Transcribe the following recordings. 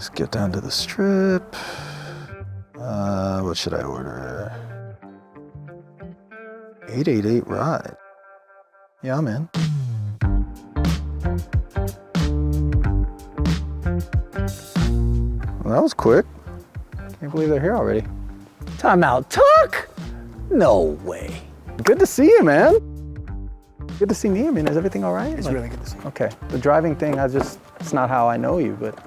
Let's get down to the strip. What should I order? 888 ride. Yeah, I'm in. Well, that was quick. Can't believe they're here already. Time out, Tuck? No way. Good to see you, man. Good to see me. I mean, is everything all right? It's really good to see you. Okay. The driving thing, it's not how I know you, but.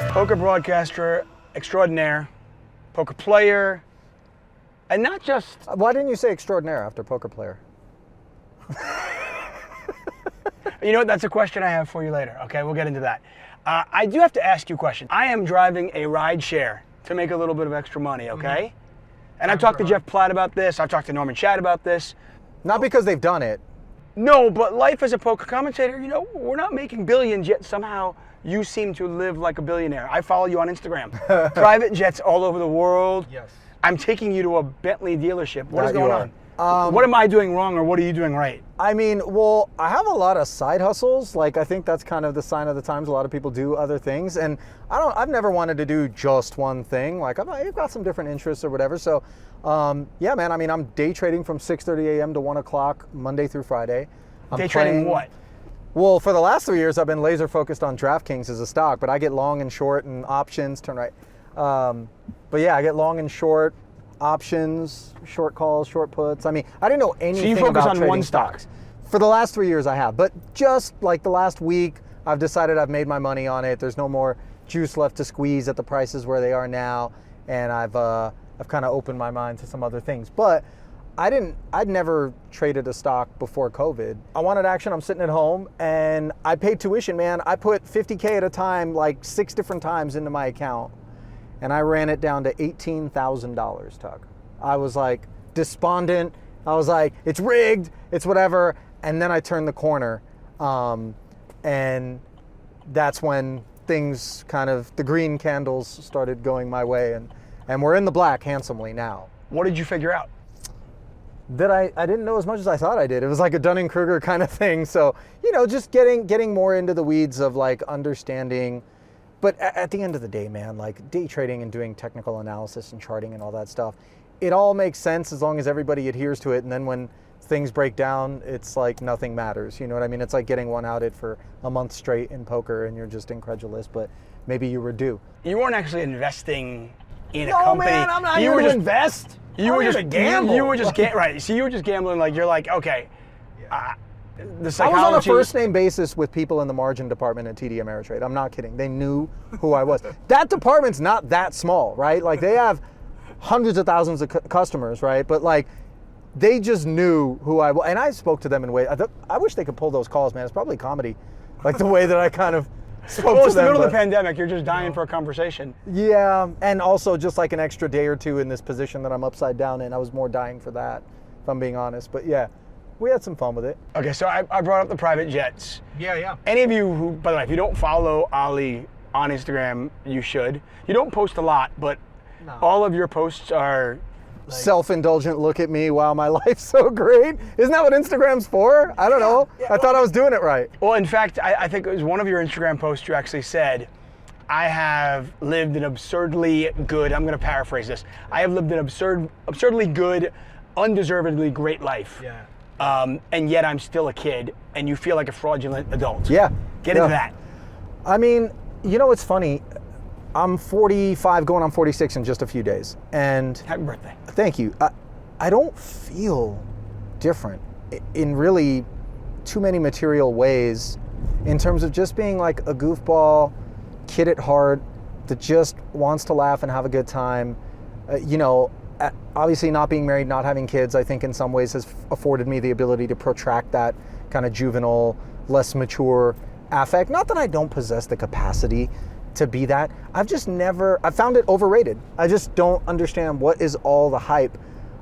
Poker broadcaster extraordinaire, poker player, and not just... Why didn't you say extraordinaire after poker player? You know what, that's a question I have for you later, okay? We'll get into that. I do have to ask you a question. I am driving a ride share to make a little bit of extra money, okay? Mm-hmm. And I've talked to Jeff Platt about this, I've talked to Norman Chad about this. Not because they've done it. No, but life as a poker commentator, you know, we're not making billions, yet somehow you seem to live like a billionaire. I follow you on Instagram. Private jets all over the world. Yes. I'm taking you to a Bentley dealership. What is going on? What am I doing wrong or what are you doing right? I mean, well, I have a lot of side hustles. Like, I think that's kind of the sign of the times. A lot of people do other things. And I've never wanted to do just one thing. Like, I've got some different interests or whatever. So, yeah, man, I mean, I'm day trading from 6:30 a.m. to 1 o'clock, Monday through Friday. Day trading what? Well, for the last 3 years, I've been laser focused on DraftKings as a stock, but I get long and short and options, turn right. But yeah, I get long and short, options, short calls, short puts. I mean, I didn't know anything about trading. So you focus on one stock? Stocks. For the last 3 years I have, but just like the last week, I've decided I've made my money on it. There's no more juice left to squeeze at the prices where they are now, and I've kind of opened my mind to some other things. But I'd never traded a stock before COVID. I wanted action, I'm sitting at home, and I paid tuition, man. I put $50K at a time, like 6 different times into my account, and I ran it down to $18,000, Tuck. I was like despondent. I was like, it's rigged, it's whatever. And then I turned the corner, and that's when things kind of, the green candles started going my way, and we're in the black handsomely now. What did you figure out? That I didn't know as much as I thought I did. It was like a Dunning-Kruger kind of thing. So, you know, just getting more into the weeds of like understanding. But at the end of the day, man, like day trading and doing technical analysis and charting and all that stuff, it all makes sense as long as everybody adheres to it. And then when things break down, it's like nothing matters. You know what I mean? It's like getting one outed for a month straight in poker and you're just incredulous, but maybe you were due. You weren't actually investing in a company. No, man, I'm not here to invest. You were just gamble. You were just right. So you were just gambling. Like you're like, okay, the psychology. I was on a first name basis with people in the margin department at TD Ameritrade. I'm not kidding. They knew who I was. That department's not that small, right? Like they have hundreds of thousands of customers, right? But like they just knew who I was, and I spoke to them in ways. I wish they could pull those calls, man. It's probably comedy, like the way that I kind of. Well, it's the middle of the pandemic. You're just dying for a conversation. Yeah, and also just like an extra day or two in this position that I'm upside down in. I was more dying for that, if I'm being honest. But yeah, we had some fun with it. Okay, so I brought up the private jets. Yeah. Any of you who, by the way, if you don't follow Ali on Instagram, you should. You don't post a lot, but all of your posts are... self-indulgent look at me, wow, my life's so great. Isn't that what Instagram's for? I don't know. Yeah, I thought I was doing it right. Well, in fact, I think it was one of your Instagram posts you actually said, I have lived an absurdly good, I'm going to paraphrase this, I have lived an absurdly good, undeservedly great life. Yeah. And yet I'm still a kid, and you feel like a fraudulent adult. Yeah. Get into that. I mean, you know, it's funny. I'm 45, going on 46 in just a few days. And happy birthday. Thank you. I don't feel different in really too many material ways in terms of just being like a goofball kid at heart that just wants to laugh and have a good time. You know, obviously not being married, not having kids, I think in some ways has afforded me the ability to protract that kind of juvenile, less mature affect. Not that I don't possess the capacity to be that. I've just never, I found it overrated. I just don't understand what is all the hype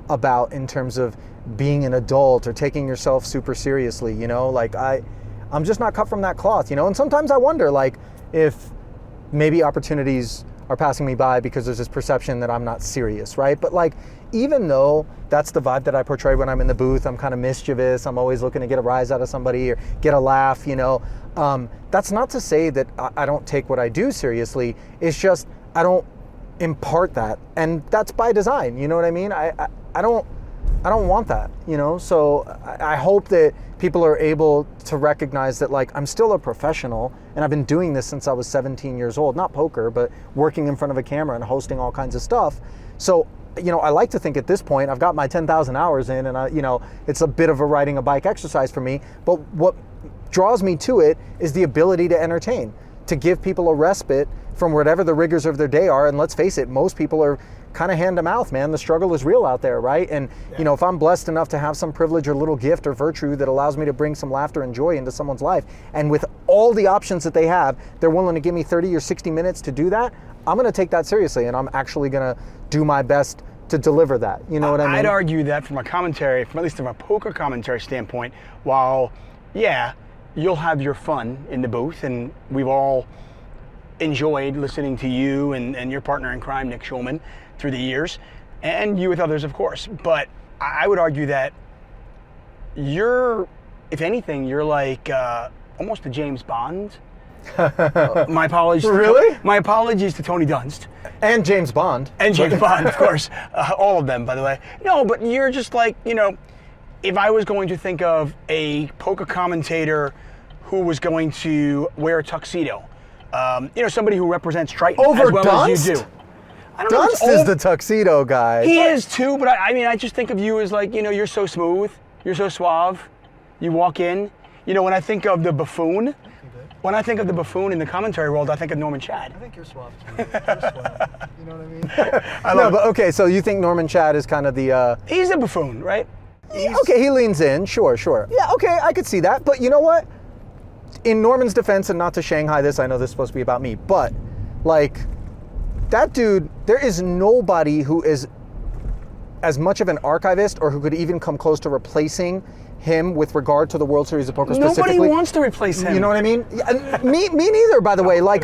about in terms of being an adult or taking yourself super seriously, you know? Like I'm just not cut from that cloth, you know? And sometimes I wonder like if maybe opportunities are passing me by because there's this perception that I'm not serious, right? But like, even though that's the vibe that I portray when I'm in the booth, I'm kind of mischievous, I'm always looking to get a rise out of somebody or get a laugh, you know, that's not to say that I don't take what I do seriously. It's just I don't impart that, and that's by design. You know what I mean? I don't want that, you know? So I hope that people are able to recognize that, like, I'm still a professional, and I've been doing this since I was 17 years old, not poker, but working in front of a camera and hosting all kinds of stuff. So, you know, I like to think at this point, I've got my 10,000 hours in, and you know, it's a bit of a riding a bike exercise for me, but what draws me to it is the ability to entertain, to give people a respite from whatever the rigors of their day are. And let's face it, most people are kind of hand to mouth, man. The struggle is real out there, right? And you know, if I'm blessed enough to have some privilege or little gift or virtue that allows me to bring some laughter and joy into someone's life, and with all the options that they have, they're willing to give me 30 or 60 minutes to do that, I'm going to take that seriously, and I'm actually going to do my best to deliver that. You know what I mean? I'd argue that from a commentary, from at least from a poker commentary standpoint, while, yeah, you'll have your fun in the booth, and we've all enjoyed listening to you and your partner in crime, Nick Schulman, through the years, and you with others, of course. But I would argue that you're, if anything, you're like almost a James Bond. My apologies. Really? My apologies to Tony Dunst. And James Bond. And James Bond, of course. All of them, by the way. No, but you're just like, you know, if I was going to think of a poker commentator who was going to wear a tuxedo, you know, somebody who represents Triton Over as well Dunst? as you do. I don't know if it's Dunst is the tuxedo guy. He is too, but I mean, I just think of you as like, you know, you're so smooth, you're so suave. You walk in, you know, when I think of the buffoon, when I think of the buffoon in the commentary world, I think of Norman Chad. I think you're suave too. You're suave. You know what I mean? No, but okay, so you think Norman Chad is kind of the... He's a buffoon, right? Okay, he leans in, sure. Yeah, okay, I could see that. But you know what? In Norman's defense, and not to Shanghai this, I know this is supposed to be about me, but like, that dude, there is nobody who is as much of an archivist or who could even come close to replacing him with regard to the World Series of Poker specifically. Nobody wants to replace him. You know what I mean? Me neither, by the way. Like,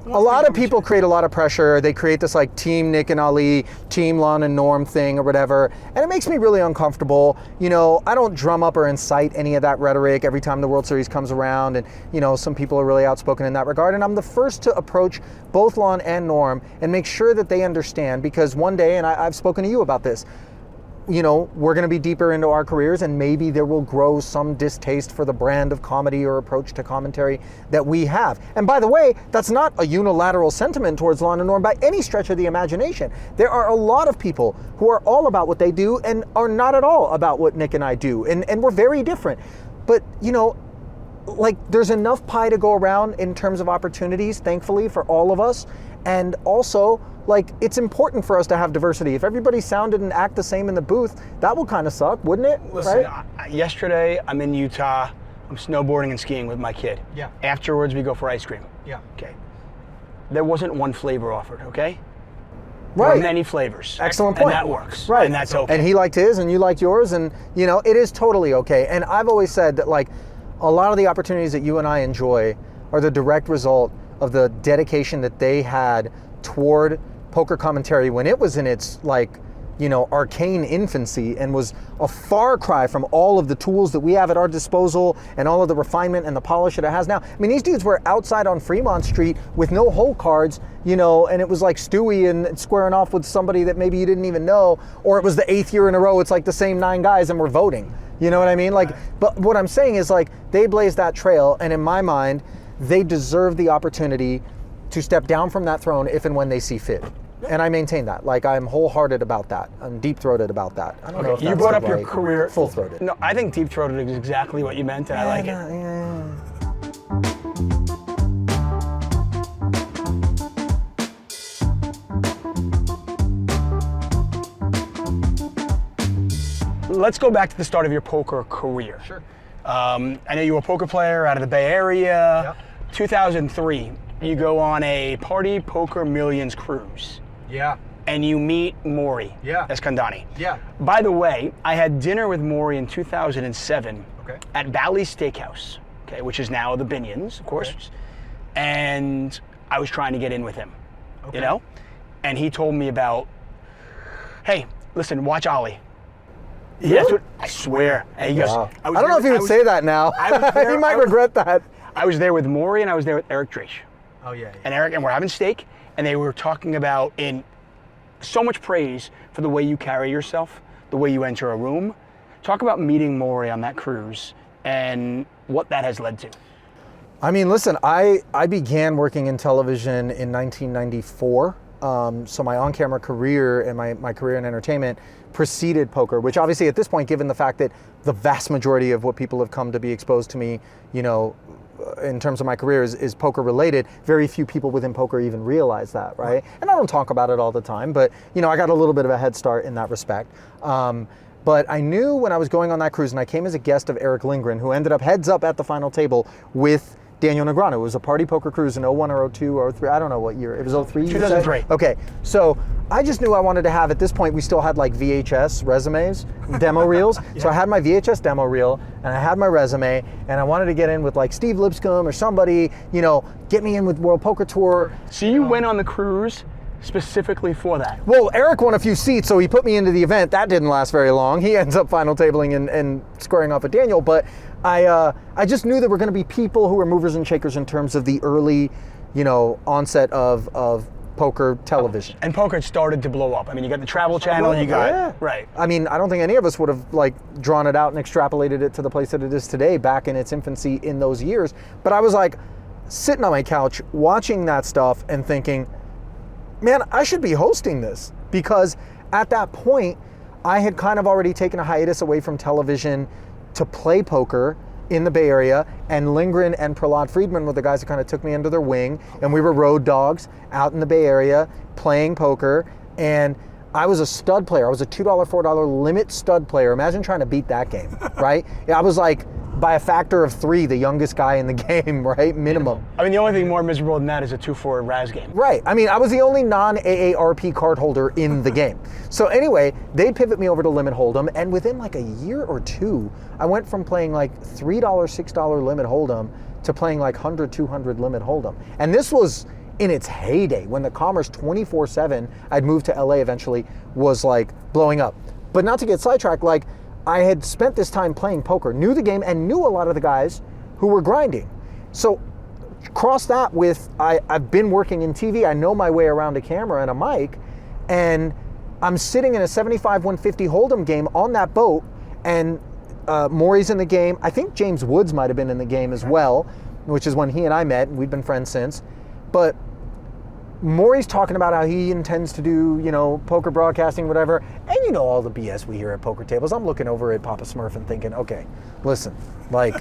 a lot of people create a lot of pressure. They create this like team Nick and Ali, team Lon and Norm thing or whatever. And it makes me really uncomfortable. You know, I don't drum up or incite any of that rhetoric every time the World Series comes around. And, you know, some people are really outspoken in that regard. And I'm the first to approach both Lon and Norm and make sure that they understand, because one day, and I've spoken to you about this, you know, we're going to be deeper into our careers, and maybe there will grow some distaste for the brand of comedy or approach to commentary that we have. And by the way, that's not a unilateral sentiment towards Lon and Norm by any stretch of the imagination. There are a lot of people who are all about what they do and are not at all about what Nick and I do. And we're very different. But, you know, like, there's enough pie to go around in terms of opportunities, thankfully, for all of us. And also, like, it's important for us to have diversity. If everybody sounded and act the same in the booth, that would kind of suck, wouldn't it? Listen, right? Yesterday, I'm in Utah. I'm snowboarding and skiing with my kid. Yeah. Afterwards, we go for ice cream. Yeah. Okay. There wasn't one flavor offered, okay? Right. There were many flavors. Excellent point. And that works. Right. And that's okay. And he liked his and you liked yours, and, you know, it is totally okay. And I've always said that, like, a lot of the opportunities that you and I enjoy are the direct result of the dedication that they had toward poker commentary when it was in its, like, you know, arcane infancy and was a far cry from all of the tools that we have at our disposal and all of the refinement and the polish that it has now. I mean, these dudes were outside on Fremont Street with no hole cards, you know, and it was like Stewie and squaring off with somebody that maybe you didn't even know, or it was the 8th year in a row, it's like the same 9 guys and we're voting. You know what I mean? Like, but what I'm saying is, like, they blazed that trail, and in my mind, they deserve the opportunity to step down from that throne if and when they see fit. And I maintain that. Like, I'm wholehearted about that. I'm deep-throated about that. I don't know if you that's brought up the your right- career. Full-throated. No, I think deep-throated is exactly what you meant, and I like it. Yeah. Let's go back to the start of your poker career. Sure. I know you were a poker player out of the Bay Area. Yep. 2003, you go on a Party Poker Millions cruise. Yeah. And you meet Maury Eskandani. Yeah. By the way, I had dinner with Maury in 2007 at Bally's Steakhouse, okay, which is now the Binions, of course. Okay. And I was trying to get in with him, you know? And he told me about, hey, listen, watch Ollie. Yeah, that's what, I swear. And he goes, Wow. I don't know if he would say that now. He might regret that. I was there with Maury and I was there with Eric Drake. Oh, yeah. And Eric, and we're having steak, and they were talking about in so much praise for the way you carry yourself, the way you enter a room. Talk about meeting Maury on that cruise and what that has led to. I mean, listen, I began working in television in 1994. So my on-camera career and my career in entertainment preceded poker, which obviously at this point, given the fact that the vast majority of what people have come to be exposed to me, you know, in terms of my career is poker related, very few people within poker even realize that, right? And I don't talk about it all the time, but you know, I got a little bit of a head start in that respect. But I knew when I was going on that cruise, and I came as a guest of Eric Lindgren, who ended up heads up at the final table with Daniel Negreanu. It was a party poker cruise in 01 or 02 or 03. I don't know what year. It was 03. 2003. Okay. So I just knew I wanted to have, at this point, we still had like VHS resumes, demo reels. Yeah. So I had my VHS demo reel and I had my resume and I wanted to get in with like Steve Lipscomb or somebody, you know, get me in with World Poker Tour. So you went on the cruise specifically for that? Well, Eric won a few seats, so he put me into the event. That didn't last very long. He ends up final tabling and squaring off with Daniel, but I just knew there were going to be people who were movers and shakers in terms of the early, you know, onset of poker television. And poker started to blow up. I mean, you got the Travel Channel, you got, right. I mean, I don't think any of us would have like drawn it out and extrapolated it to the place that it is today back in its infancy in those years. But I was like sitting on my couch watching that stuff and thinking, man, I should be hosting this, because at that point, I had kind of already taken a hiatus away from television to play poker in the Bay Area, and Lindgren and Prahlad Friedman were the guys that kind of took me under their wing, and we were road dogs out in the Bay Area playing poker, and I was a stud player. I was a $2, $4 limit stud player. Imagine trying to beat that game, right? I was like, by a factor of 3, the youngest guy in the game, right? Minimum. I mean, the only thing more miserable than that is a 2-4 Raz game. Right. I mean, I was the only non-AARP card holder in the game. So anyway, they pivot me over to Limit Hold'em, and within like a year or two, I went from playing like $3, $6 Limit Hold'em to playing like $100, $200 Limit Hold'em. And this was in its heyday, when the commerce 24/7, I'd moved to LA eventually, was like blowing up. But not to get sidetracked, like, I had spent this time playing poker, knew the game, and knew a lot of the guys who were grinding. So cross that with, I've been working in TV, I know my way around a camera and a mic, and I'm sitting in a 75-150 Hold'em game on that boat, and Maury's in the game. I think James Woods might have been in the game as well, which is when he and I met, and we've been friends since. But Maury's talking about how he intends to do, you know, poker broadcasting, whatever. And you know all the BS we hear at poker tables. I'm looking over at Papa Smurf and thinking, okay, listen, like,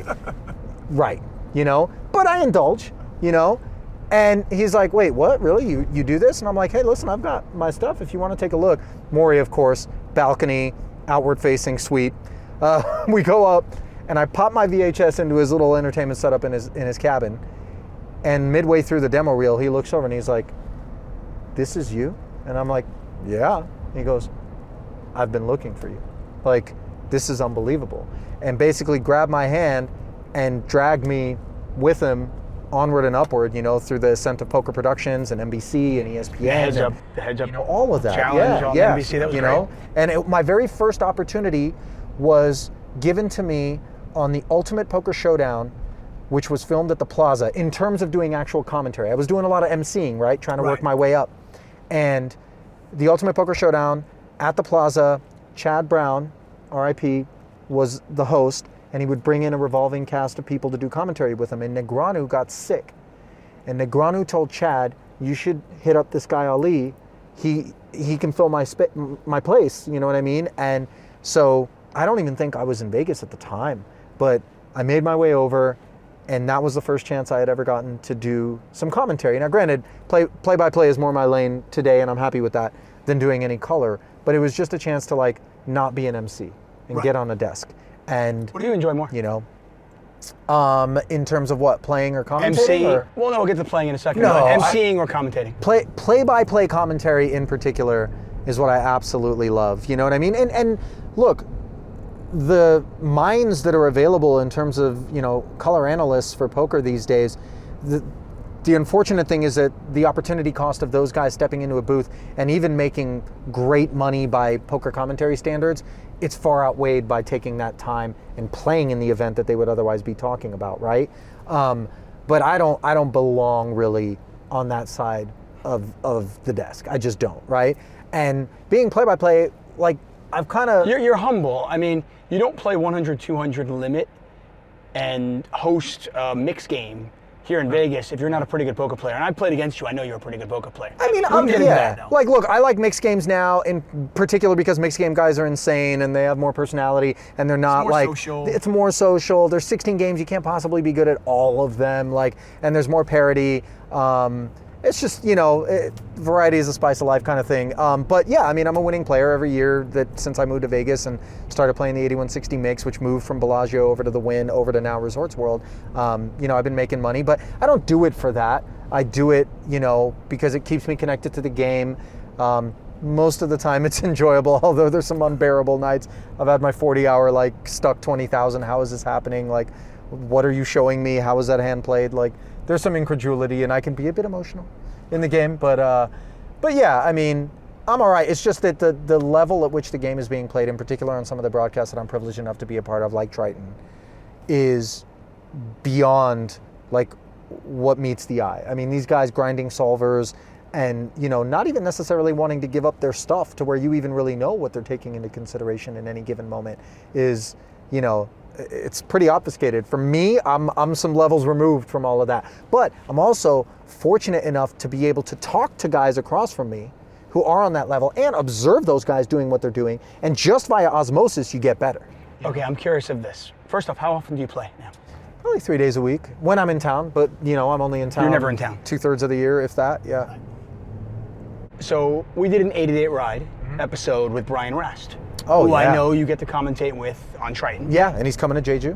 right, you know? But I indulge, you know? And he's like, wait, what, really? You do this? And I'm like, hey, listen, I've got my stuff if you want to take a look. Maury, of course, balcony, outward-facing suite. We go up, and I pop my VHS into his little entertainment setup in his cabin. And midway through the demo reel, he looks over and he's like, this is you? And I'm like, yeah. He goes, I've been looking for you. Like, this is unbelievable. And basically grabbed my hand and dragged me with him onward and upward, you know, through the ascent of Poker Productions and NBC and ESPN. The heads up, you know, all of that. Challenge on NBC, that was you great. know? And my very first opportunity was given to me on the Ultimate Poker Showdown, which was filmed at the Plaza, in terms of doing actual commentary. I was doing a lot of emceeing, right? Trying to work my way up. And the Ultimate Poker Showdown at the Plaza, Chad Brown, RIP, was the host, and he would bring in a revolving cast of people to do commentary with him. And Negreanu got sick. And Negreanu told Chad, you should hit up this guy Ali. He can fill my place, you know what I mean? And so I don't even think I was in Vegas at the time, but I made my way over, and that was the first chance I had ever gotten to do some commentary. Now, granted, play-by-play is more my lane today, and I'm happy with that, than doing any color. But it was just a chance to, like, not be an MC and get on a desk. And what do you enjoy more? You know, in terms of what, playing or commentating? MC. Or? Well, no, we'll get to playing in a second. No, MCing or commentating. Play-by-play commentary in particular is what I absolutely love. You know what I mean? And look, the minds that are available in terms of, you know, color analysts for poker these days, the unfortunate thing is that the opportunity cost of those guys stepping into a booth and even making great money by poker commentary standards, it's far outweighed by taking that time and playing in the event that they would otherwise be talking about, right? But I don't belong really on that side of the desk. I just don't, right? And being play-by-play, like, I've kind of... You're humble. I mean, you don't play 100, 200 limit and host a mixed game here in Vegas if you're not a pretty good poker player. And I played against you. I know you're a pretty good poker player. I mean, like, look, I like mixed games now in particular because mixed game guys are insane and they have more personality and they're not social. It's more social. There's 16 games. You can't possibly be good at all of them. Like, and there's more parity. It's just, variety is the spice of life kind of thing. But yeah, I mean, I'm a winning player every year since I moved to Vegas and started playing the 8160 mix, which moved from Bellagio over to the Wynn, over to now Resorts World. I've been making money, but I don't do it for that. I do it, because it keeps me connected to the game. Most of the time it's enjoyable, although there's some unbearable nights. I've had my 40-hour, stuck 20,000. How is this happening? Like, what are you showing me? How is that hand played? Like, there's some incredulity, and I can be a bit emotional in the game, but yeah, I mean, I'm all right. It's just that the level at which the game is being played, in particular on some of the broadcasts that I'm privileged enough to be a part of, like Triton, is beyond what meets the eye. I mean, these guys grinding solvers and not even necessarily wanting to give up their stuff to where you even really know what they're taking into consideration in any given moment is it's pretty obfuscated. For me, I'm some levels removed from all of that. But I'm also fortunate enough to be able to talk to guys across from me who are on that level and observe those guys doing what they're doing. And just via osmosis, you get better. Okay, I'm curious of this. First off, how often do you play now? Probably 3 days a week when I'm in town. But, I'm only in town. You're never in town. 2/3 of the year, if that, yeah. So we did an 88 Ride episode with Brian Rast. Oh, who yeah. I know you get to commentate with on Triton. Yeah, and he's coming to Jeju.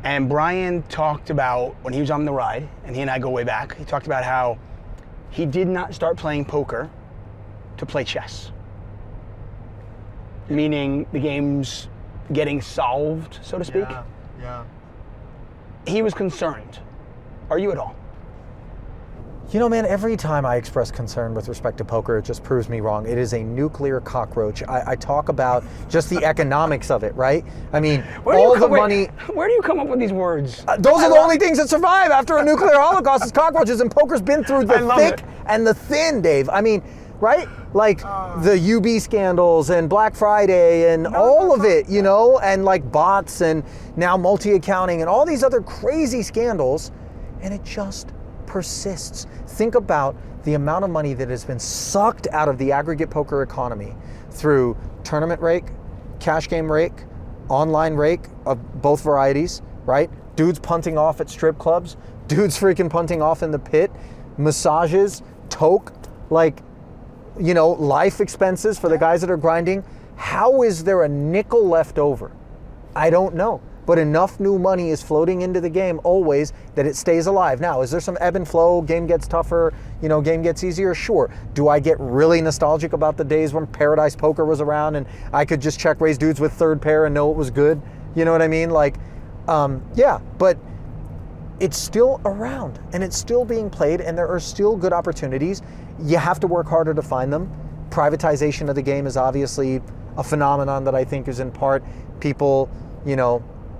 And Brian talked about, when he was on the ride, and he and I go way back, he talked about how he did not start playing poker to play chess. Meaning the game's getting solved, so to speak. Yeah. He was concerned. Are you at all? Man, every time I express concern with respect to poker, it just proves me wrong. It is a nuclear cockroach. I talk about just the economics of it, right? I mean, money... Where do you come up with these words? Those are the only things that survive after a nuclear holocaust is cockroaches, and poker's been through the thick and the thin, Dave. I mean, right? The UB scandals and Black Friday and all of it, and bots and now multi-accounting and all these other crazy scandals, and it just persists. Think about the amount of money that has been sucked out of the aggregate poker economy through tournament rake, cash game rake, online rake of both varieties, right? Dudes punting off at strip clubs, dudes freaking punting off in the pit, massages, toke, life expenses for the guys that are grinding. How is there a nickel left over? I don't know. But enough new money is floating into the game always that it stays alive. Now, is there some ebb and flow? Game gets tougher, game gets easier? Sure. Do I get really nostalgic about the days when Paradise Poker was around and I could just check raise dudes with third pair and know it was good? You know what I mean? Yeah, but it's still around and it's still being played and there are still good opportunities. You have to work harder to find them. Privatization of the game is obviously a phenomenon that I think is in part people,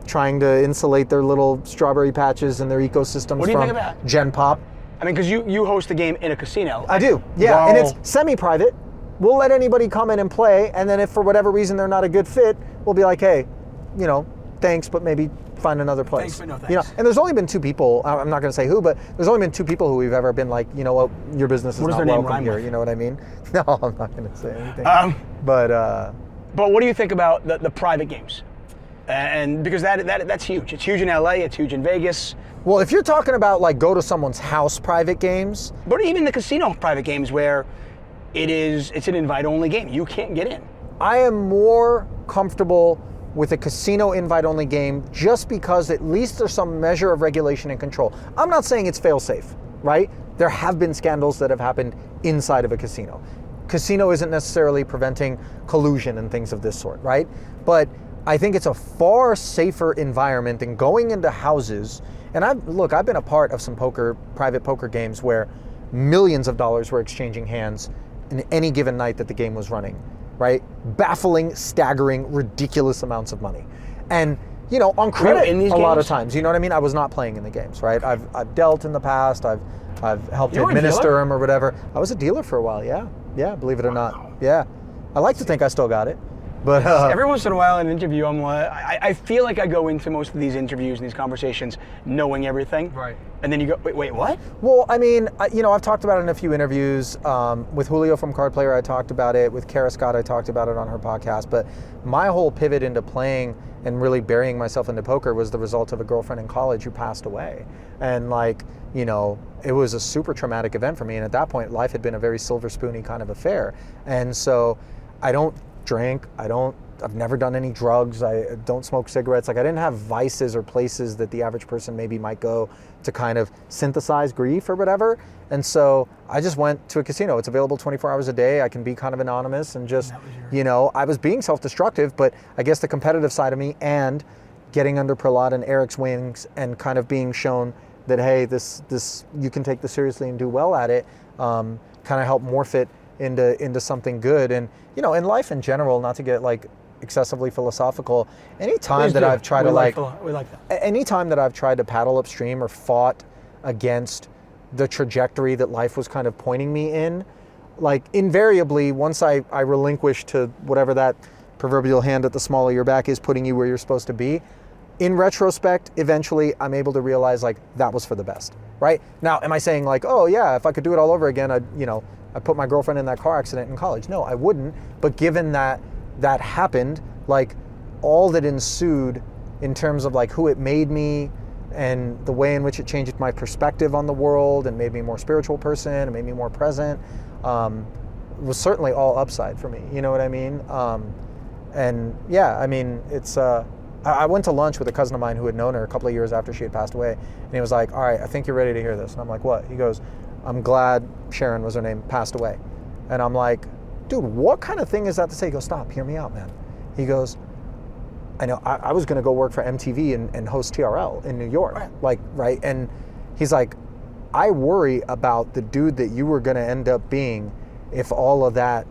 trying to insulate their little strawberry patches and their ecosystems from Gen Pop. I mean, because you host the game in a casino. I do, yeah, and it's semi-private. We'll let anybody come in and play, and then if for whatever reason they're not a good fit, we'll be like, hey, thanks, but maybe find another place. Thanks, but no thanks. And there's only been 2 people, I'm not going to say who, but there's only been 2 people who we've ever been like, what, your business is not welcome here, you know what I mean? No, I'm not going to say anything. But what do you think about the private games? And because that's huge. It's huge in LA, it's huge in Vegas. Well, if you're talking about go to someone's house private games. But even the casino private games where it's an invite-only game. You can't get in. I am more comfortable with a casino invite-only game just because at least there's some measure of regulation and control. I'm not saying it's fail-safe, right? There have been scandals that have happened inside of a casino. Casino isn't necessarily preventing collusion and things of this sort, right? But I think it's a far safer environment than going into houses. And I've been a part of some private poker games where millions of dollars were exchanging hands in any given night that the game was running, right? Baffling, staggering, ridiculous amounts of money. And, you know, on credit in these a lot of games? times, you know what I mean? I was not playing in the games, right? I've dealt in the past, I've helped You were a administer dealer? them or whatever. I was a dealer for a while, yeah, believe it or Wow. not. Yeah. I like to think I still got it. But Every once in a while in an interview, I'm like, I feel like I go into most of these interviews and these conversations knowing everything. Right. And then you go, wait, what? well, I mean, you know, I've talked about it in a few interviews. With Julio from Card Player, I talked about it. With Kara Scott, I talked about it on her podcast. But my whole pivot into playing and really burying myself into poker was the result of a girlfriend in college who passed away. And like, you know, it was a super traumatic event for me. And at that point, life had been a very silver spoony kind of affair. And so I don't drink. I've never done any drugs. I don't smoke cigarettes. Like, I didn't have vices or places that the average person maybe might go to kind of synthesize grief or whatever. And so I just went to a casino. It's available 24 hours a day. I can be kind of anonymous and just, you know, I was being self-destructive, but I guess the competitive side of me and getting under Prahlad and Eric's wings and kind of being shown that, hey, this you can take this seriously and do well at it, kind of helped morph it into something good. And, you know, in life in general, not to get like excessively philosophical, anytime that I've tried to we like that. anytime that I've tried to paddle upstream or fought against the trajectory that life was kind of pointing me in, like invariably once I relinquish to whatever that proverbial hand at the small of your back is putting you where you're supposed to be, in retrospect, eventually I'm able to realize like that was for the best, right? Now, am I saying like, oh yeah, if I could do it all over again, I'd put my girlfriend in that car accident in college? No, I wouldn't. But given that happened, like all that ensued in terms of like who it made me and the way in which it changed my perspective on the world and made me a more spiritual person and made me more present, was certainly all upside for me. You know what I mean? And yeah, I mean, it's, I went to lunch with a cousin of mine who had known her a couple of years after she had passed away. And he was like, all right, I think you're ready to hear this. And I'm like, what? He goes, I'm glad Sharon was her name, passed away. And I'm like, dude, what kind of thing is that to say? He goes, stop, hear me out, man. He goes, I know, I was gonna go work for MTV and host TRL in New York, right? And he's like, I worry about the dude that you were gonna end up being if all of that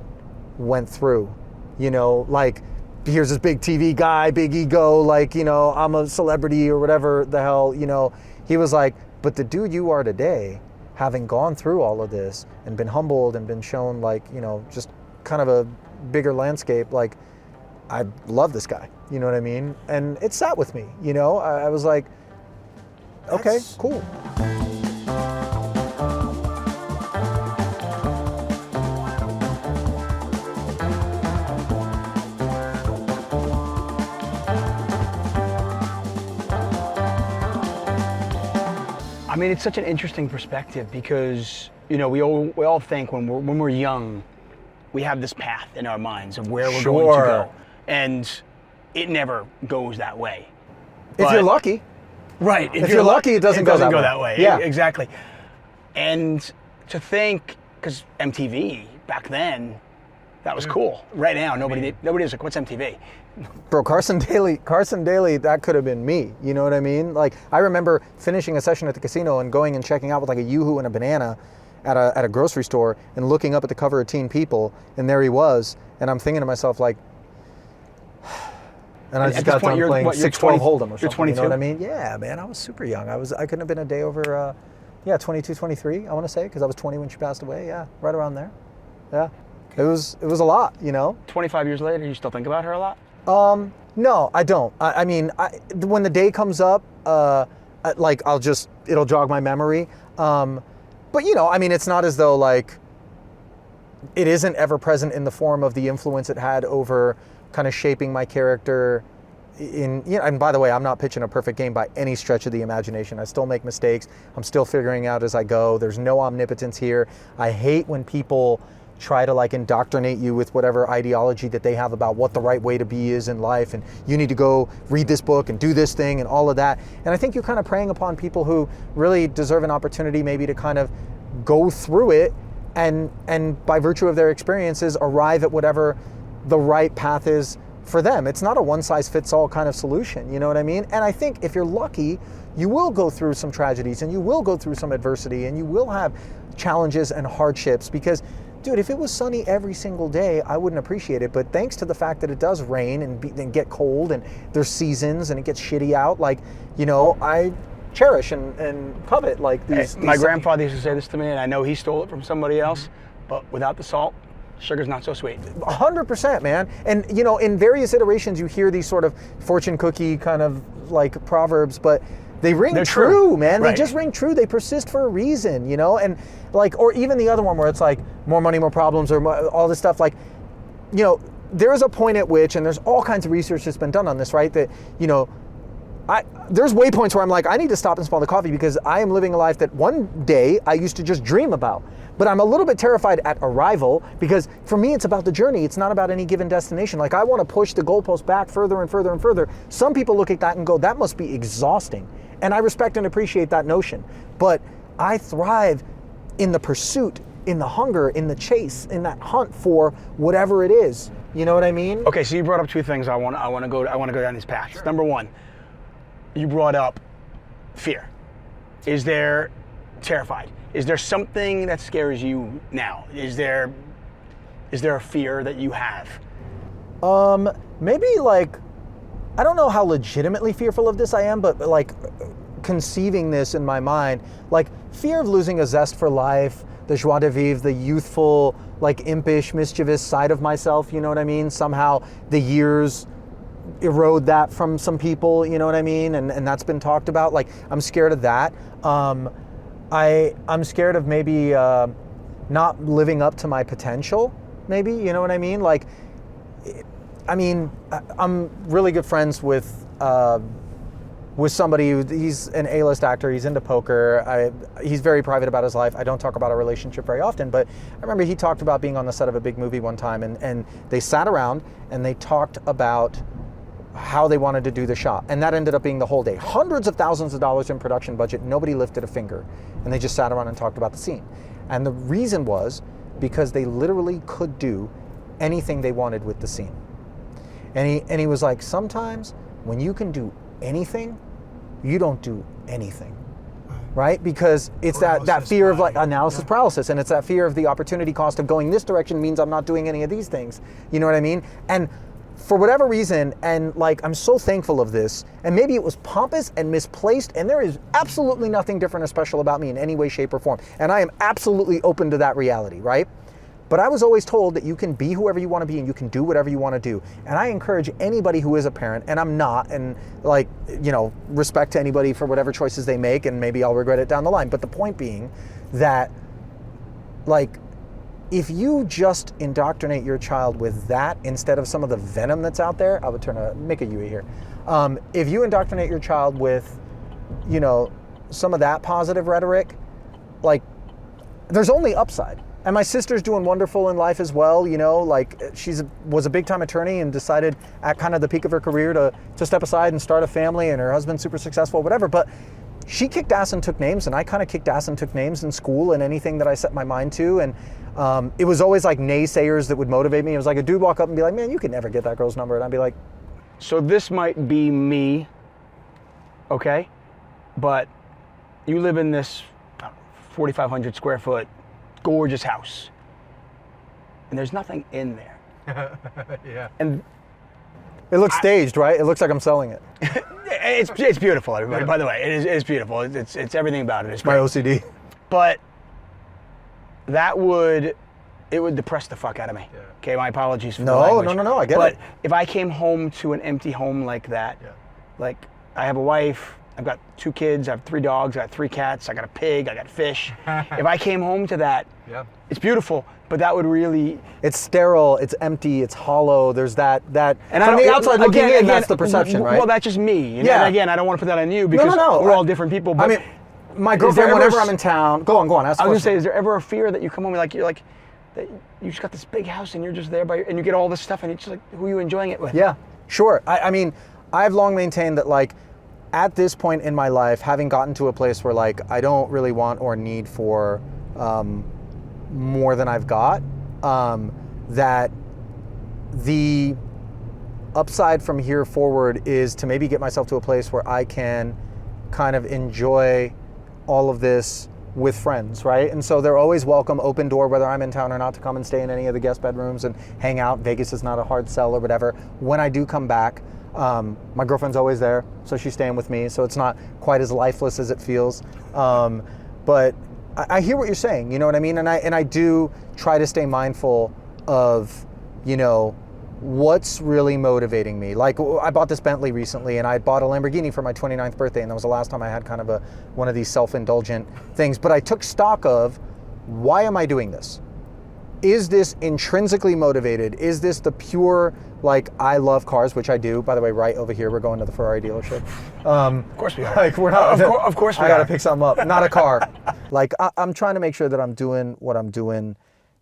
went through. You know, like, here's this big TV guy, big ego, like, you know, I'm a celebrity or whatever the hell, you know. He was like, but the dude you are today, having gone through all of this and been humbled and been shown like, you know, just kind of a bigger landscape, like, I love this guy, you know what I mean? And it sat with me, you know? I was like, okay, cool. I mean, it's such an interesting perspective because, you know, we all think when we're young, we have this path in our minds of where we're going to go. And it never goes that way. If you're lucky. Right. If you're lucky, it doesn't go that way. Yeah, exactly. And to think, because MTV back then, that was cool. Right now, nobody is like, what's MTV? Bro, Carson Daly, that could have been me. You know what I mean? Like, I remember finishing a session at the casino and going and checking out with like a Yoo-hoo and a banana at a grocery store and looking up at the cover of Teen People, and there he was, and I'm thinking to myself like, and I just got done playing 6-12 Hold'em or something. You're 22? You know what I mean? Yeah, man, I was super young. I couldn't have been a day over, 22, 23, I want to say, because I was 20 when she passed away. Yeah, right around there. Yeah, it was a lot, you know. 25 years later, you still think about her a lot? No, I don't. I mean, when the day comes up, like it'll jog my memory. But you know, I mean, it's not as though like it isn't ever present in the form of the influence it had over kind of shaping my character. And by the way, I'm not pitching a perfect game by any stretch of the imagination. I still make mistakes. I'm still figuring out as I go. There's no omnipotence here. I hate when people try to like indoctrinate you with whatever ideology that they have about what the right way to be is in life, and you need to go read this book and do this thing and all of that. And I think you're kind of preying upon people who really deserve an opportunity maybe to kind of go through it and by virtue of their experiences arrive at whatever the right path is for them. It's not a one-size-fits-all kind of solution, you know what I mean? And I think if you're lucky, you will go through some tragedies and you will go through some adversity and you will have challenges and hardships because, dude, if it was sunny every single day, I wouldn't appreciate it. But thanks to the fact that it does rain and get cold and there's seasons and it gets shitty out, like, you know, I cherish and covet like these. Hey, my grandfather used to say this to me, and I know he stole it from somebody else, but without the salt, sugar's not so sweet. 100%, man. And, you know, in various iterations, you hear these sort of fortune cookie kind of like proverbs, but they're true, man. Right. They just ring true. They persist for a reason, you know? And like, or even the other one where it's like more money, more problems, or all this stuff. Like, you know, there is a point at which, and there's all kinds of research that's been done on this, right? That, you know, there's waypoints where I'm like, I need to stop and smell the coffee because I am living a life that one day I used to just dream about. But I'm a little bit terrified at arrival because for me, it's about the journey. It's not about any given destination. Like I want to push the goalpost back further and further and further. Some people look at that and go, that must be exhausting. And I respect and appreciate that notion. But I thrive in the pursuit, in the hunger, in the chase, in that hunt for whatever it is. You know what I mean? Okay, so you brought up two things. I want to go down these paths. Sure. Number one, you brought up fear. Is there terrified? Is there something that scares you now? Is there a fear that you have? Maybe like, I don't know how legitimately fearful of this I am, but like conceiving this in my mind, like fear of losing a zest for life, the joie de vivre, the youthful, like impish, mischievous side of myself, you know what I mean? Somehow the years erode that from some people, you know what I mean? And that's been talked about. Like, I'm scared of that. I'm scared of maybe not living up to my potential, maybe, you know what I mean? Like, I mean, I'm really good friends with somebody he's an A-list actor, he's into poker, he's very private about his life. I don't talk about our relationship very often, but I remember he talked about being on the set of a big movie one time, and they sat around and they talked about how they wanted to do the shot. And that ended up being the whole day. Hundreds of thousands of dollars in production budget, nobody lifted a finger. And they just sat around and talked about the scene. And the reason was because they literally could do anything they wanted with the scene. And he was like, sometimes when you can do anything, you don't do anything. Right? Because it's that fear of like analysis paralysis, and it's that fear of the opportunity cost of going this direction means I'm not doing any of these things. You know what I mean? And for whatever reason, and like I'm so thankful of this, and maybe it was pompous and misplaced, and there is absolutely nothing different or special about me in any way, shape, or form. And I am absolutely open to that reality, right? But I was always told that you can be whoever you want to be and you can do whatever you want to do. And I encourage anybody who is a parent, and I'm not, and like, you know, respect to anybody for whatever choices they make, and maybe I'll regret it down the line. But the point being that, like, if you just indoctrinate your child with that instead of some of the venom that's out there, I would make a Yui here. If you indoctrinate your child with, you know, some of that positive rhetoric, like, there's only upside. And my sister's doing wonderful in life as well, you know, like was a big time attorney and decided at kind of the peak of her career to step aside and start a family, and her husband's super successful, whatever. But she kicked ass and took names, and I kind of kicked ass and took names in school and anything that I set my mind to. And it was always like naysayers that would motivate me. It was like a dude walk up and be like, man, you could never get that girl's number. And I'd be like, so this might be me, okay? But you live in this 4,500 square foot gorgeous house, and there's nothing in there. Yeah. And it looks staged, right? It looks like I'm selling it. it's beautiful, everybody. Yeah. By the way, it's beautiful. It's everything about it. It's my OCD. But it would depress the fuck out of me. Yeah. Okay, my apologies for the language. No, I get it. But if I came home to an empty home like that, like I have a wife, I've got 2 kids, I have 3 dogs, I got 3 cats, I got a pig, I got fish. If I came home to that, it's beautiful, but that would really... It's sterile, it's empty, it's hollow, there's that and from the outside looking in, that's the perception, right? Well, that's just me. And again, I don't want to put that on you because we're all different people. But I mean, my girlfriend, whenever I'm in town... Go on, ask the question. I was going to say, is there ever a fear that you come home and you're like, that you just got this big house and you're just there and you get all this stuff and it's just like, who are you enjoying it with? Yeah, sure. I mean, I've long maintained that, like, at this point in my life, having gotten to a place where, like, I don't really want or need for more than I've got, that the upside from here forward is to maybe get myself to a place where I can kind of enjoy all of this with friends, right? And so they're always welcome, open door, whether I'm in town or not, to come and stay in any of the guest bedrooms and hang out. Vegas is not a hard sell or whatever. When I do come back, my girlfriend's always there, so she's staying with me, so it's not quite as lifeless as it feels. But I hear what you're saying, you know what I mean? And I do try to stay mindful of, you know, what's really motivating me. Like, I bought this Bentley recently, and I bought a Lamborghini for my 29th birthday, and that was the last time I had kind of one of these self-indulgent things. But I took stock of, why am I doing this? Is this intrinsically motivated? Is this the pure, like, I love cars, which I do. By the way, right over here, we're going to the Ferrari dealership. Of course we are. Like, we're not. Of course we are. I gotta pick something up. Not a car. Like, I'm trying to make sure that I'm doing what I'm doing,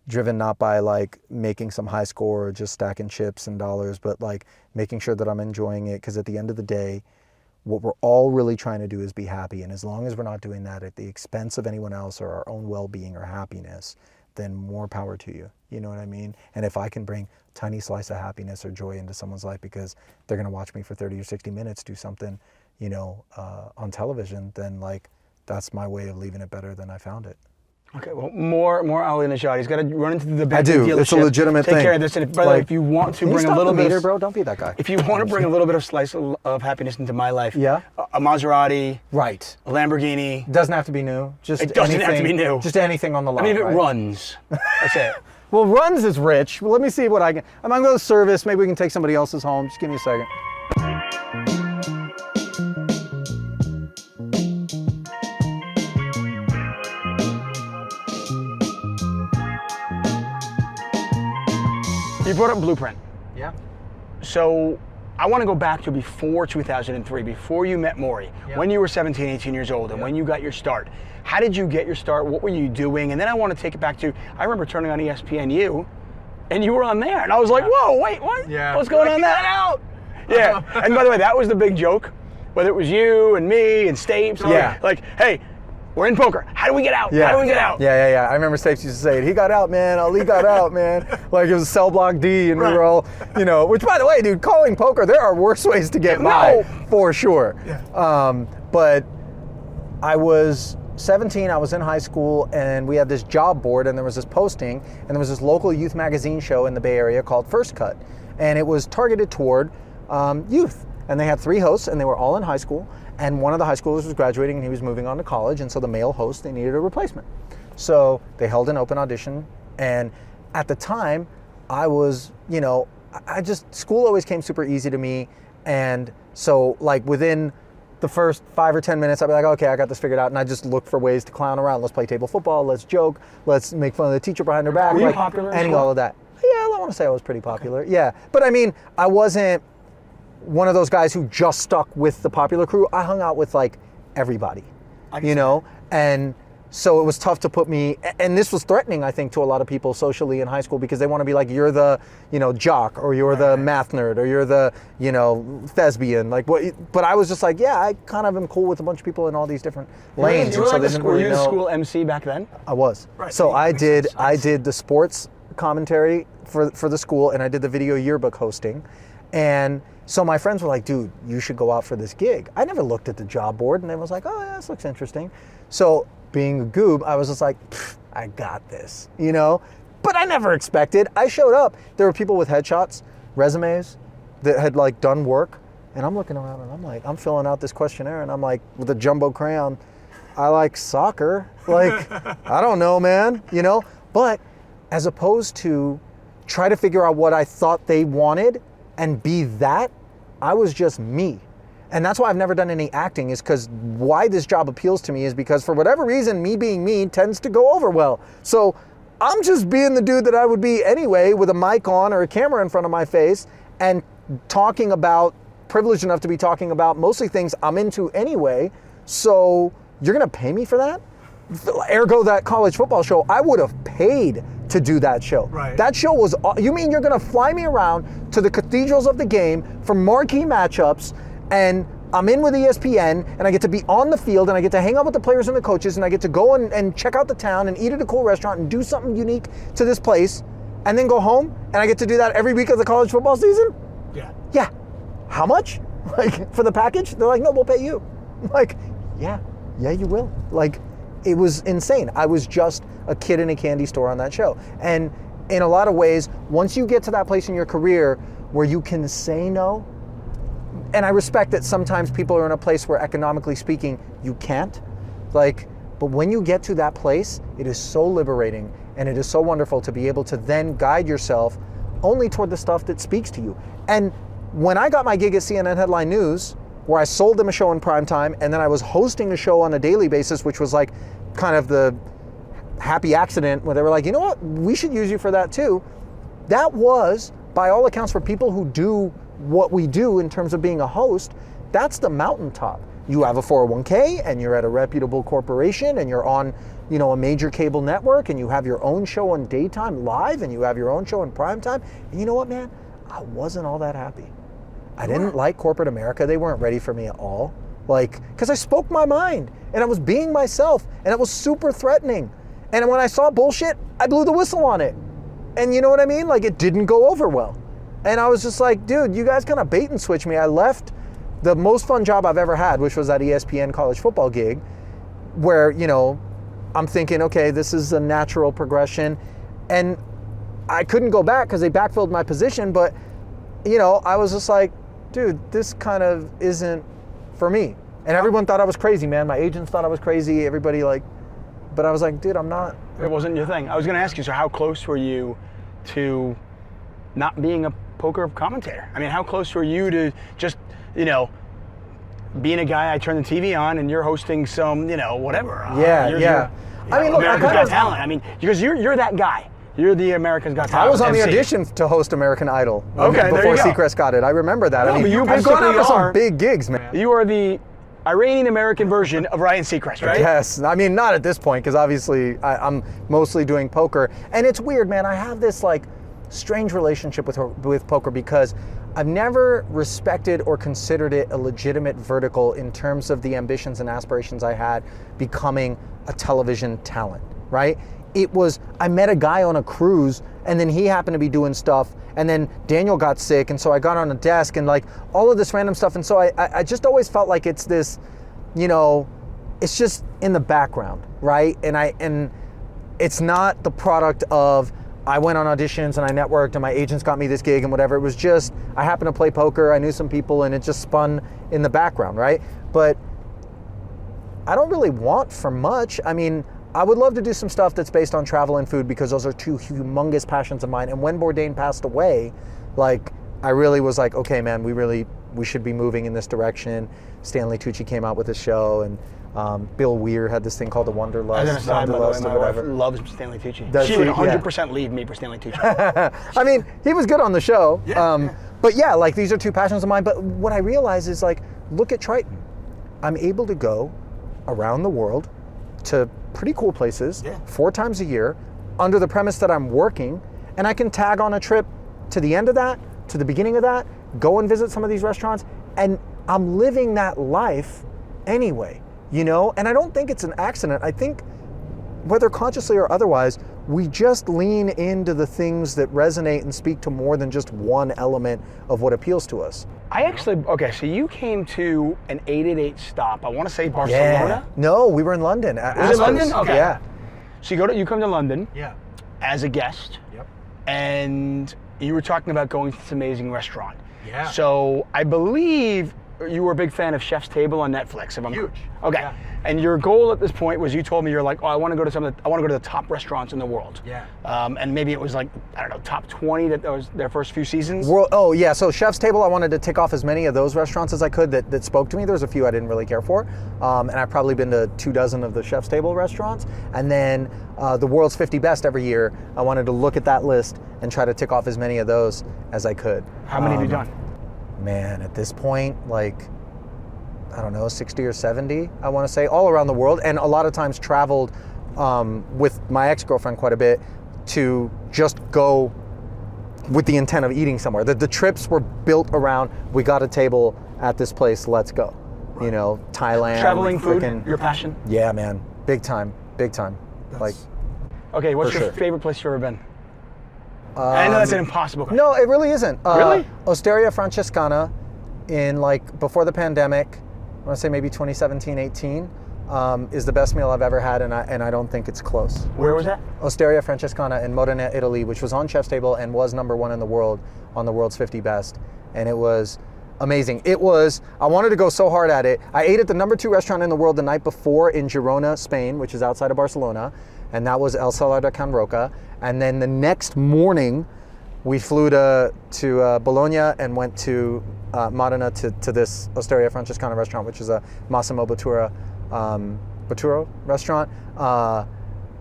driven not by like making some high score or just stacking chips and dollars, but like making sure that I'm enjoying it. Because at the end of the day, what we're all really trying to do is be happy. And as long as we're not doing that at the expense of anyone else or our own well-being or happiness, then more power to you. You know what I mean? And if I can bring a tiny slice of happiness or joy into someone's life because they're going to watch me for 30 or 60 minutes do something, you know, on television, then like that's my way of leaving it better than I found it. Okay, well, more Ali Nejad. He's got to run into the I do. dealership. It's a legitimate Take thing. care of this. And by the way, if you want to bring a little bit, bro, don't be that guy. If you want to bring a little bit of slice of happiness into my life, Yeah. a Maserati, Right. a Lamborghini. Doesn't have to be new. Just It doesn't anything, have to be new. Just anything on the lot. I mean, if it right? runs, that's it. Well, runs is rich. Well, let me see what I can. I'm gonna go to service. Maybe we can take somebody else's home. Just give me a second. You brought up Blueprint. Yeah. So I want to go back to before 2003, before you met Maury, when you were 17, 18 years old, and when you got your start. How did you get your start? What were you doing? And then I want to take it back to, I remember turning on ESPNU, and you were on there. And I was like, whoa, wait, what? Yeah. What's going on there? Out. Yeah. And by the way, that was the big joke, whether it was you and me and Stapes. Yeah. Like, hey, we're in poker. How do we get out? Yeah. How do we get out? Yeah. I remember Stapes used to say it. He got out, man. Ali got out, man. Like it was cell block D, and we were all, you know. Which, by the way, dude, calling poker, there are worse ways to get by, for sure. Yeah. But I was 17. I was in high school, and we had this job board, and there was this posting, and there was this local youth magazine show in the Bay Area called First Cut, and it was targeted toward youth. And they had 3 hosts, and they were all in high school. And one of the high schoolers was graduating, and he was moving on to college. And so the male host, they needed a replacement. So they held an open audition. And at the time, I was, you know, school always came super easy to me. And so like within the first 5 or 10 minutes, I'd be like, okay, I got this figured out. And I just look for ways to clown around. Let's play table football. Let's joke. Let's make fun of the teacher behind her back. Were you like, popular in any school? all of that. Yeah, I want to say I was pretty popular. Okay. Yeah. But I mean, I wasn't one of those guys who just stuck with the popular crew. I hung out with like everybody, you know? And so it was tough to put me, and this was threatening, I think, to a lot of people socially in high school because they want to be like, you're the, you know, jock, or you're the math nerd, or you're the, you know, thespian. Like what? But I was just like, yeah, I kind of am cool with a bunch of people in all these different lanes. Were you the school MC back then? I was. Right. So I did the sports commentary for the school, and I did the video yearbook hosting. And so my friends were like, dude, you should go out for this gig. I never looked at the job board, and they was like, oh yeah, this looks interesting. So being a goob, I was just like, I got this, you know? But I never expected. I showed up. There were people with headshots, resumes that had like done work. And I'm looking around and I'm like, I'm filling out this questionnaire, and I'm like, with a jumbo crayon, I like soccer. Like, I don't know, man, you know? But as opposed to try to figure out what I thought they wanted and be that, I was just me. And that's why I've never done any acting, is because why this job appeals to me is because for whatever reason, me being me tends to go over well. So I'm just being the dude that I would be anyway, with a mic on or a camera in front of my face and talking about, privileged enough to be talking about mostly things I'm into anyway. So you're gonna pay me for that? Ergo, that college football show, I would have paid to do that show. Right. That show was, you mean you're gonna fly me around to the cathedrals of the game for marquee matchups, and I'm in with ESPN, and I get to be on the field, and I get to hang out with the players and the coaches, and I get to go and check out the town and eat at a cool restaurant and do something unique to this place, and then go home, and I get to do that every week of the college football season? Yeah. yeah, how much? Like, for the package? They're like, no, we'll pay you. I'm like, yeah, you will. Like, it was insane. I was just a kid in a candy store on that show. And in a lot of ways, once you get to that place in your career where you can say no, and I respect that sometimes people are in a place where economically speaking, you can't. Like, but when you get to that place, it is so liberating and it is so wonderful to be able to then guide yourself only toward the stuff that speaks to you. And when I got my gig at CNN Headline News, where I sold them a show in primetime, and then I was hosting a show on a daily basis, which was like kind of the happy accident where they were like, you know what, we should use you for that too. That was, by all accounts, for people who do what we do in terms of being a host, that's the mountaintop. You have a 401k and you're at a reputable corporation and you're on, you know, a major cable network and you have your own show on daytime live and you have your own show in primetime. And you know what, man? I wasn't all that happy. I didn't like corporate America. They weren't ready for me at all. Like, because I spoke my mind and I was being myself and it was super threatening. And when I saw bullshit, I blew the whistle on it. And you know what I mean? Like, it didn't go over well. And I was just like, dude, you guys kind of bait and switch me. I left the most fun job I've ever had, which was that ESPN college football gig, where, you know, I'm thinking, okay, this is a natural progression. And I couldn't go back because they backfilled my position. But, you know, I was just like, dude, this kind of isn't for me. And everyone thought I was crazy, man. My agents thought I was crazy. Everybody but I was like, dude, I'm not. It wasn't your thing. I was going to ask you, so how close were you to not being a poker commentator? I mean, how close were you to just, you know, being a guy, I turn the TV on and you're hosting some, you know, whatever. Yeah. I mean, look, America's Got Talent. I mean, because you're that guy. You're the America's Got Talent. I was on MC. the audition to host American Idol Okay, before Seacrest got it. I remember that. No, I mean, but you I've gone out basically for some are- big gigs, man. You are the Iranian American version of Ryan Seacrest, right? Yes. I mean, not at this point, because obviously I'm mostly doing poker. And it's weird, man. I have this like strange relationship with poker because I've never respected or considered it a legitimate vertical in terms of the ambitions and aspirations I had becoming a television talent, right? It was, I met a guy on a cruise and then he happened to be doing stuff and then Daniel got sick and so I got on a desk and like all of this random stuff. And so I just always felt like it's this, you know, it's just in the background, right? And it's not the product of, I went on auditions and I networked and my agents got me this gig and whatever. It was just, I happened to play poker, I knew some people and it just spun in the background, right? But I don't really want for much. I mean, I would love to do some stuff that's based on travel and food because those are two humongous passions of mine. And when Bourdain passed away, like, I really was like, okay, man, we should be moving in this direction. Stanley Tucci came out with his show and Bill Weir had this thing called the Wanderlust. My wife loves Stanley Tucci. She would 100% leave me for Stanley Tucci. I mean, he was good on the show. But yeah, like these are two passions of mine. But what I realize is like, look at Triton. I'm able to go around the world to pretty cool places 4 times a year under the premise that I'm working and I can tag on a trip to the end of that, to the beginning of that, go and visit some of these restaurants and I'm living that life anyway. You know, and I don't think it's an accident. I think whether consciously or otherwise, we just lean into the things that resonate and speak to more than just one element of what appeals to us. So you came to an 888 stop. I want to say Barcelona? Yeah. No, we were in London. Was it London? Okay. Yeah. So you come to London as a guest. Yep. And you were talking about going to this amazing restaurant. Yeah. So I believe you were a big fan of Chef's Table on Netflix. Huge. Okay. Yeah. And your goal at this point was, you told me, you're like, oh, I want to go to the top restaurants in the world. Yeah. And maybe it was like, I don't know, top 20 that was their first few seasons. So Chef's Table, I wanted to tick off as many of those restaurants as I could that spoke to me. There was a few I didn't really care for. And I've probably been to 24 of the Chef's Table restaurants. And then the world's 50 best every year, I wanted to look at that list and try to tick off as many of those as I could. How many have you done? Man, at this point, like, I don't know, 60 or 70, I want to say, all around the world. And a lot of times traveled with my ex-girlfriend quite a bit to just go with the intent of eating somewhere. The trips were built around, we got a table at this place, let's go. You know, Thailand. Traveling food, your passion? Yeah, man, big time. Like, okay, what's your sure. favorite place you've ever been? I know that's an impossible question. No, it really isn't. Really? Osteria Francescana, in before the pandemic, I want to say maybe 2017, 18, is the best meal I've ever had, and I don't think it's close. Where was that? Osteria Francescana in Modena, Italy, which was on Chef's Table and was #1 in the world on the world's 50 best, and it was amazing. I wanted to go so hard at it. I ate at the #2 restaurant in the world the night before in Girona, Spain, which is outside of Barcelona, and that was El Salar de Can Roca. And then the next morning, we flew to Bologna and went to Modena to this Osteria Francescana restaurant, which is a Massimo Bottura restaurant.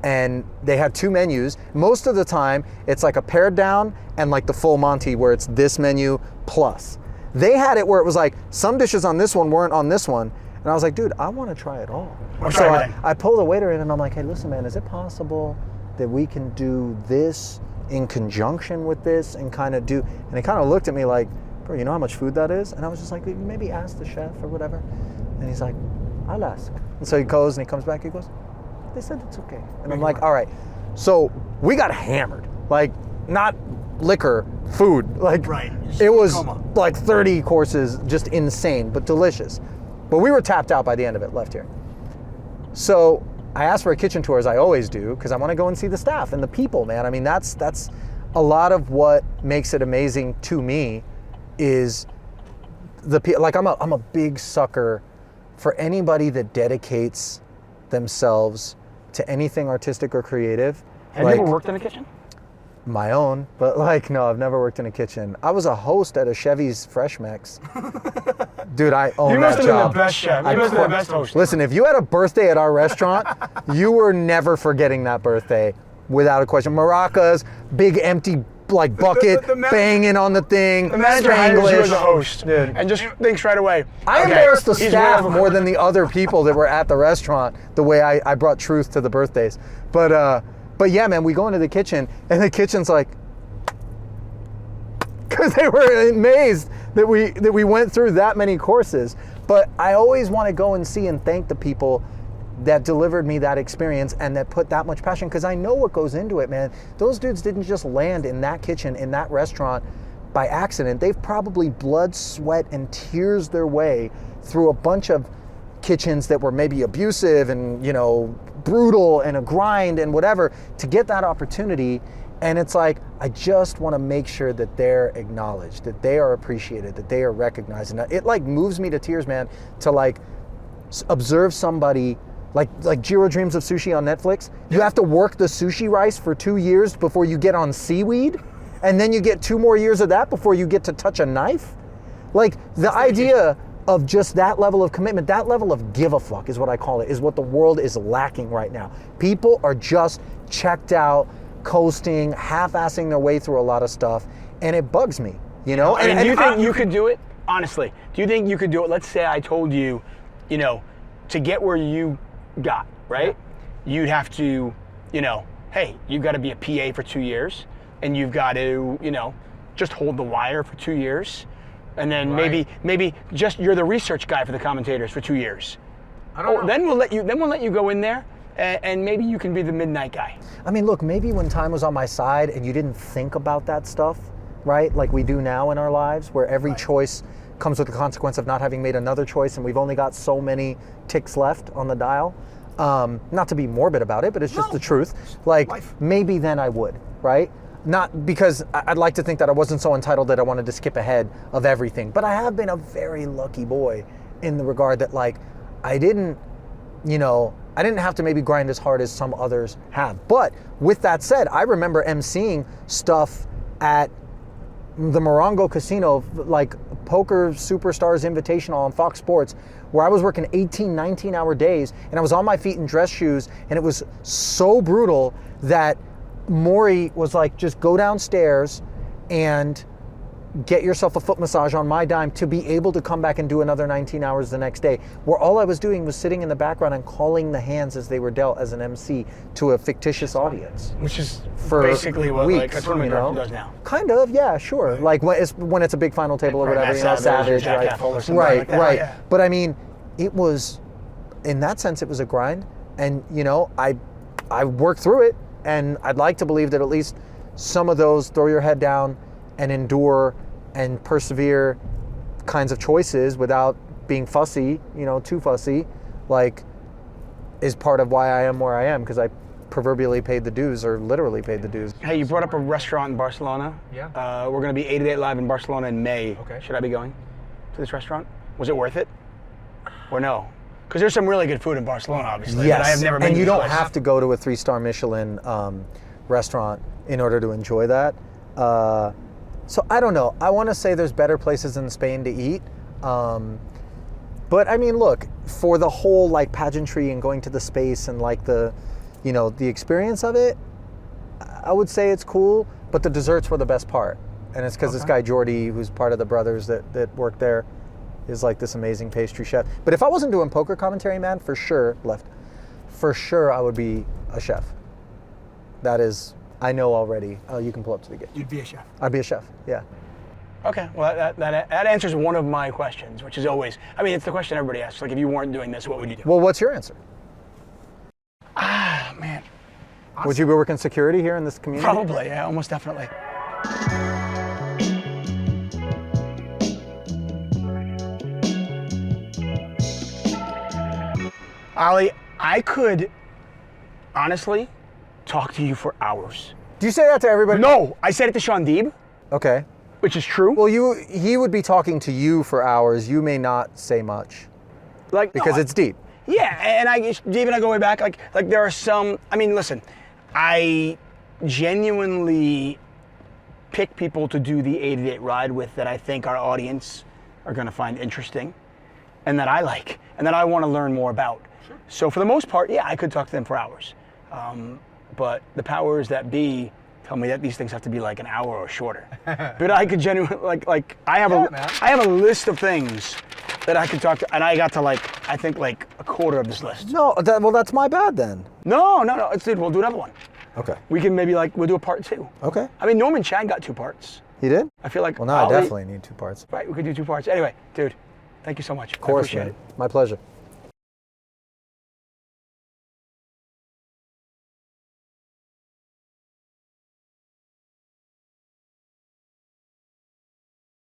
And they had 2 menus. Most of the time, it's like a pared down and like the full Monty, where it's this menu plus. They had it where it was like some dishes on this one weren't on this one. And I was like, dude, I want to try it all. So I pulled the waiter in and I'm like, hey, listen, man, is it possible that we can do this in conjunction with this and kind of do, and he kind of looked at me like, bro, you know how much food that is? And I was just like, maybe ask the chef or whatever. And he's like, I'll ask. And so he goes and he comes back, he goes, they said it's okay. And I'm like, all right. So we got hammered, like not liquor, food. Like right. It was like 30 courses, just insane, but delicious. But we were tapped out by the end of it, left here. So I asked for a kitchen tour, as I always do, because I want to go and see the staff and the people, man. I mean, that's a lot of what makes it amazing to me is like I'm a big sucker for anybody that dedicates themselves to anything artistic or creative. Have you ever worked in a kitchen? My own, but no, I've never worked in a kitchen. I was a host at a Chevy's Fresh Mix. Dude, I own that job. You must have been the best chef. You must have been the best host. Listen, if you had a birthday at our restaurant, you were never forgetting that birthday, without a question. Maracas, big empty bucket, banging on the thing. The manager hires you as a host, dude, and just thinks right away. I embarrassed the staff more than the other people that were at the restaurant. The way I brought truth to the birthdays, But yeah, man, we go into the kitchen, and the kitchen's like, because they were amazed that we went through that many courses. But I always want to go and see and thank the people that delivered me that experience and that put that much passion, because I know what goes into it, man. Those dudes didn't just land in that kitchen, in that restaurant by accident. They've probably blood, sweat, and tears their way through a bunch of kitchens that were maybe abusive and, brutal and a grind and whatever to get that opportunity. And it's like, I just want to make sure that they're acknowledged, that they are appreciated, that they are recognized. And it moves me to tears, man, to observe somebody like Jiro Dreams of Sushi on Netflix. You have to work the sushi rice for 2 years before you get on seaweed, and then you get 2 more years of that before you get to touch a knife. The idea of just that level of commitment, that level of give a fuck is what I call it, is what the world is lacking right now. People are just checked out, coasting, half-assing their way through a lot of stuff, and it bugs me, And do you think you could do it? Honestly, do you think you could do it? Let's say I told you, to get where you got, right? You'd have to, hey, you've got to be a PA for 2 years, and you've got to, just hold the wire for 2 years. And then maybe just you're the research guy for the commentators for 2 years. I don't know. Then we'll let you go in there, and maybe you can be the midnight guy. I mean, look, maybe when time was on my side and you didn't think about that stuff, right? Like we do now in our lives, where every choice comes with the consequence of not having made another choice, and we've only got so many ticks left on the dial. Not to be morbid about it, but it's just the truth. Maybe then I would, right? Not because I'd like to think that I wasn't so entitled that I wanted to skip ahead of everything, but I have been a very lucky boy in the regard that I didn't have to maybe grind as hard as some others have. But with that said, I remember emceeing stuff at the Morongo Casino, Poker Superstars Invitational on Fox Sports, where I was working 18, 19-hour days, and I was on my feet in dress shoes, and it was so brutal that Maury was like, just go downstairs and get yourself a foot massage on my dime to be able to come back and do another 19 hours the next day, where all I was doing was sitting in the background and calling the hands as they were dealt as an MC to a fictitious audience. Which is for basically what weeks, a tournament director does now. Kind of, yeah, sure. When it's a big final table or whatever, Savage, right? Right. Yeah. But I mean, it was, in that sense, it was a grind, and I worked through it. And I'd like to believe that at least some of those throw your head down and endure and persevere kinds of choices without being fussy, too fussy, like, is part of why I am where I am, because I proverbially paid the dues, or literally paid the dues. Hey, you brought up a restaurant in Barcelona. Yeah. We're going to be 8 at 8 live in Barcelona in May. Okay. Should I be going to this restaurant? Was it worth it? Or no? Because there's some really good food in Barcelona, obviously. Yes, But I have never been and to you this don't place. have to go to a 3-star Michelin restaurant in order to enjoy that. So I don't know. I want to say there's better places in Spain to eat. But I mean, look, for the whole like pageantry and going to the space and like the experience of it, I would say it's cool, but the desserts were the best part. And it's because this guy Jordi, who's part of the brothers that work there, is like this amazing pastry chef. But if I wasn't doing poker commentary, man, for sure I would be a chef. That is, I know already. Oh, you can pull up to the gate. You'd be a chef. I'd be a chef, yeah. Okay, well, that answers one of my questions, which is always, I mean, it's the question everybody asks. Like, if you weren't doing this, what would you do? Well, what's your answer? Ah, man. Would you be working security here in this community? Probably, yeah, almost definitely. Ali, I could honestly talk to you for hours. Do you say that to everybody? No, I said it to Sean Deeb, Okay. which is true. Well, he would be talking to you for hours. You may not say much because it's deep. Yeah, and Deeb and I go way back. Like there are some. I mean, listen, I genuinely pick people to do the 8 ride with that I think our audience are going to find interesting, and that I like, and that I want to learn more about. Sure. So for the most part, yeah, I could talk to them for hours. But the powers that be tell me that these things have to be like an hour or shorter. But I could genuinely I have a list of things that I could talk to, and I got to I think a quarter of this list. No, that's my bad then. No, dude, we'll do another one. Okay. We can maybe we'll do a part 2. Okay. I mean, Norman Chang got 2 parts. He did? I feel like Well, now I definitely need 2 parts. Right, we could do 2 parts. Anyway, dude, thank you so much. Of course, I appreciate man. My pleasure.